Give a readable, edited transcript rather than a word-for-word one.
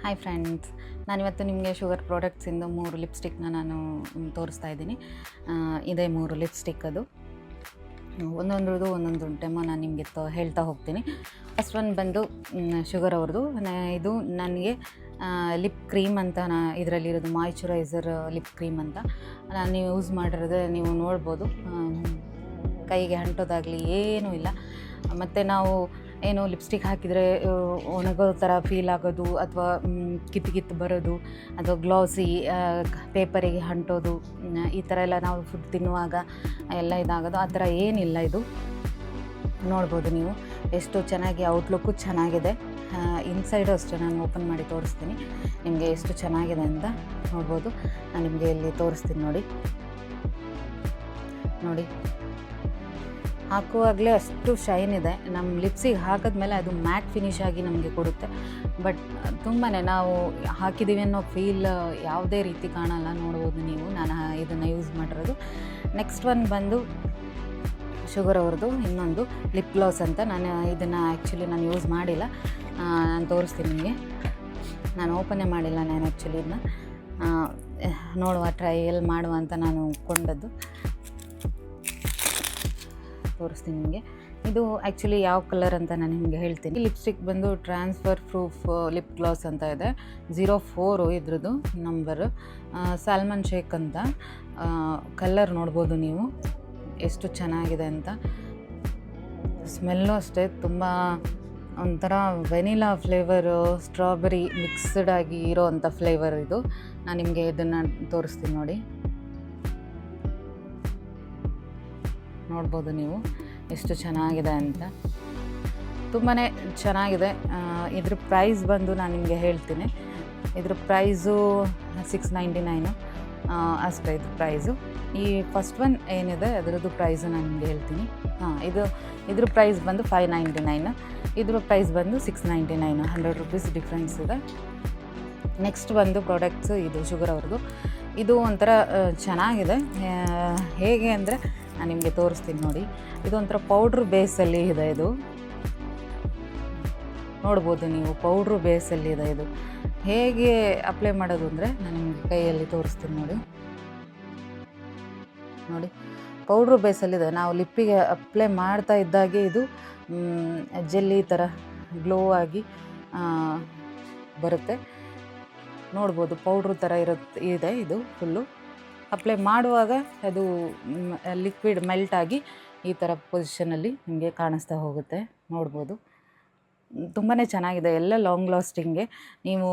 Hi friends, ನಾನಿವತ್ತು ನಿಮಗೆ sugar ಪ್ರಾಡಕ್ಟ್ಸಿಂದ 3 ಲಿಪ್ಸ್ಟಿಕ್ನ ನಾನು ತೋರಿಸ್ತಾ ಇದ್ದೀನಿ. ಇದೇ 3 ಲಿಪ್ಸ್ಟಿಕ್. ಅದು ಒಂದೊಂದು ಡೆಮೋ ನಾನು ನಿಮಗೆ ಹೇಳ್ತಾ ಹೋಗ್ತೀನಿ. ಫಸ್ಟ್ ಒನ್ ಬಂದು ಶುಗರ್ ಅವ್ರದ್ದು. ಇದು ನನಗೆ ಲಿಪ್ ಕ್ರೀಮ್ ಅಂತ ಇದರಲ್ಲಿರೋದು ಮಾಯ್ಚರೈಸರ್ ಲಿಪ್ ಕ್ರೀಮ್ ಅಂತ ನಾನು ಯೂಸ್ ಮಾಡಿರೋದೇ ನೀವು ನೋಡ್ಬೋದು. ಕೈಗೆ ಅಂಟೋದಾಗಲಿ ಏನೂ ಇಲ್ಲ. ಮತ್ತು ನಾವು ಏನು ಲಿಪ್ಸ್ಟಿಕ್ ಹಾಕಿದರೆ ಒಣಗೋ ಥರ ಫೀಲ್ ಆಗೋದು ಅಥವಾ ಕಿತ್ತು ಬರೋದು ಅಥವಾ ಗ್ಲಾಸಿ ಪೇಪರಿಗೆ ಅಂಟೋದು ಈ ಥರ ಎಲ್ಲ ನಾವು ಫುಡ್ ತಿನ್ನುವಾಗ ಎಲ್ಲ ಇದಾಗೋದು ಆ ಥರ ಏನಿಲ್ಲ. ಇದು ನೋಡ್ಬೋದು ನೀವು ಎಷ್ಟು ಚೆನ್ನಾಗಿ ಔಟ್ಲುಕ್ಕು ಚೆನ್ನಾಗಿದೆ. ಇನ್ಸೈಡು ಅಷ್ಟೇ ನಾನು ಓಪನ್ ಮಾಡಿ ತೋರಿಸ್ತೀನಿ ನಿಮಗೆ ಎಷ್ಟು ಚೆನ್ನಾಗಿದೆ ಅಂತ ನೋಡ್ಬೋದು. ನಾನು ನಿಮಗೆ ಇಲ್ಲಿ ತೋರಿಸ್ತೀನಿ ನೋಡಿ ಹಾಕುವಾಗಲೇ ಅಷ್ಟು ಶೈನ್ ಇದೆ. ನಮ್ಮ ಲಿಪ್ಸಿಗೆ ಹಾಕಿದ್ಮೇಲೆ ಅದು ಮ್ಯಾಟ್ ಫಿನಿಶ್ ಆಗಿ ನಮಗೆ ಕೊಡುತ್ತೆ. ಬಟ್ ತುಂಬಾ ನಾವು ಹಾಕಿದ್ದೀವಿ ಅನ್ನೋ ಫೀಲ್ ಯಾವುದೇ ರೀತಿ ಕಾಣಲ್ಲ. ನೋಡ್ಬೋದು ನೀವು, ನಾನು ಇದನ್ನು ಯೂಸ್ ಮಾಡಿರೋದು. ನೆಕ್ಸ್ಟ್ ಒನ್ ಬಂದು ಶುಗರ್ ಅವ್ರದ್ದು ಇನ್ನೊಂದು ಲಿಪ್ ಗ್ಲಾಸ್ ಅಂತ. ನಾನು ಇದನ್ನು ಆ್ಯಕ್ಚುಲಿ ನಾನು ಯೂಸ್ ಮಾಡಿಲ್ಲ, ನಾನು ತೋರಿಸ್ತೀನಿ ನಿಮಗೆ. ನಾನು ಓಪನ್ನೇ ಮಾಡಿಲ್ಲ. ನಾನು ಆ್ಯಕ್ಚುಲಿ ಇದನ್ನ ನೋಡುವ ಟ್ರಯಲ್ ಮಾಡುವ ಅಂತ ನಾನು ಕೊಂಡದ್ದು. ತೋರಿಸ್ತೀನಿ ನಿಮಗೆ. ಇದು ಆ್ಯಕ್ಚುಲಿ ಯಾವ ಕಲರ್ ಅಂತ ನಾನು ನಿಮಗೆ ಹೇಳ್ತೀನಿ. ಲಿಪ್ಸ್ಟಿಕ್ ಬಂದು ಟ್ರಾನ್ಸ್ಫರ್ ಪ್ರೂಫ್ ಲಿಪ್ ಗ್ಲಾಸ್ ಅಂತ ಇದೆ. 04 ಇದ್ರದ್ದು ನಂಬರು. ಸಾಲ್ಮನ್ ಶೇಕ್ ಅಂತ ಕಲರ್ ನೋಡ್ಬೋದು ನೀವು ಎಷ್ಟು ಚೆನ್ನಾಗಿದೆ ಅಂತ. ಸ್ಮೆಲ್ಲು ಅಷ್ಟೇ ತುಂಬ ಒಂಥರ ವೆನಿಲಾ ಫ್ಲೇವರು, ಸ್ಟ್ರಾಬೆರಿ ಮಿಕ್ಸ್ಡ್ ಆಗಿ ಇರೋ ಅಂಥ ಫ್ಲೇವರ್ ಇದು. ನಾನು ನಿಮಗೆ ಇದನ್ನು ತೋರಿಸ್ತೀನಿ ನೋಡ್ಬೋದು ನೀವು ಎಷ್ಟು ಚೆನ್ನಾಗಿದೆ ಅಂತ. ತುಂಬಾ ಚೆನ್ನಾಗಿದೆ. ಇದ್ರ ಪ್ರೈಸ್ ಬಂದು ನಾನು ನಿಮಗೆ ಹೇಳ್ತೀನಿ. ಇದ್ರ ಪ್ರೈಸು 699 ಅಷ್ಟೇ ಇದ್ರ ಪ್ರೈಸು. ಈ ಫಸ್ಟ್ ಒನ್ ಏನಿದೆ ಅದರದ್ದು ಪ್ರೈಸು ನಾನು ನಿಮಗೆ ಹೇಳ್ತೀನಿ. ಇದ್ರ ಪ್ರೈಸ್ ಬಂದು 599, ಇದ್ರ ಪ್ರೈಸ್ ಬಂದು 699, 100 ರೂಪೀಸ್ ಡಿಫ್ರೆನ್ಸ್ ಇದೆ. ನೆಕ್ಸ್ಟ್ ಬಂದು ಪ್ರಾಡಕ್ಟ್ಸು ಇದು ಶುಗರ್ ಅವ್ರದ್ದು. ಇದು ಒಂಥರ ಚೆನ್ನಾಗಿದೆ. ಹೇಗೆ ಅಂದರೆ ನಾನು ನಿಮಗೆ ತೋರಿಸ್ತೀನಿ ನೋಡಿ. ಇದು ಒಂಥರ ಪೌಡ್ರ್ ಬೇಸಲ್ಲಿ ಇದೆ. ಇದು ನೋಡ್ಬೋದು ನೀವು, ಪೌಡ್ರು ಬೇಸಲ್ಲಿ ಇದೆ. ಇದು ಹೇಗೆ ಅಪ್ಲೈ ಮಾಡೋದು ಅಂದರೆ ನಾನು ನಿಮಗೆ ಕೈಯಲ್ಲಿ ತೋರಿಸ್ತೀನಿ ನೋಡಿ. ಪೌಡ್ರು ಬೇಸಲ್ಲಿದೆ. ನಾವು ಲಿಪ್ಪಿಗೆ ಅಪ್ಲೈ ಮಾಡ್ತಾ ಇದ್ದಾಗೆ ಇದು ಜೆಲ್ಲಿ ಥರ ಗ್ಲೋ ಆಗಿ ಬರುತ್ತೆ. ನೋಡ್ಬೋದು ಪೌಡ್ರು ಥರ ಇದೆ. ಇದು ಫುಲ್ಲು ಅಪ್ಲೈ ಮಾಡುವಾಗ ಅದು ಲಿಕ್ವಿಡ್ ಮೆಲ್ಟ್ ಆಗಿ ಈ ಥರ ಪೊಸಿಷನಲ್ಲಿ ನಿಮಗೆ ಕಾಣಿಸ್ತಾ ಹೋಗುತ್ತೆ. ನೋಡ್ಬೋದು ತುಂಬಾ ಚೆನ್ನಾಗಿದೆ. ಎಲ್ಲ ಲಾಂಗ್ ಲಾಸ್ಟಿಂಗ್ಗೆ ನೀವು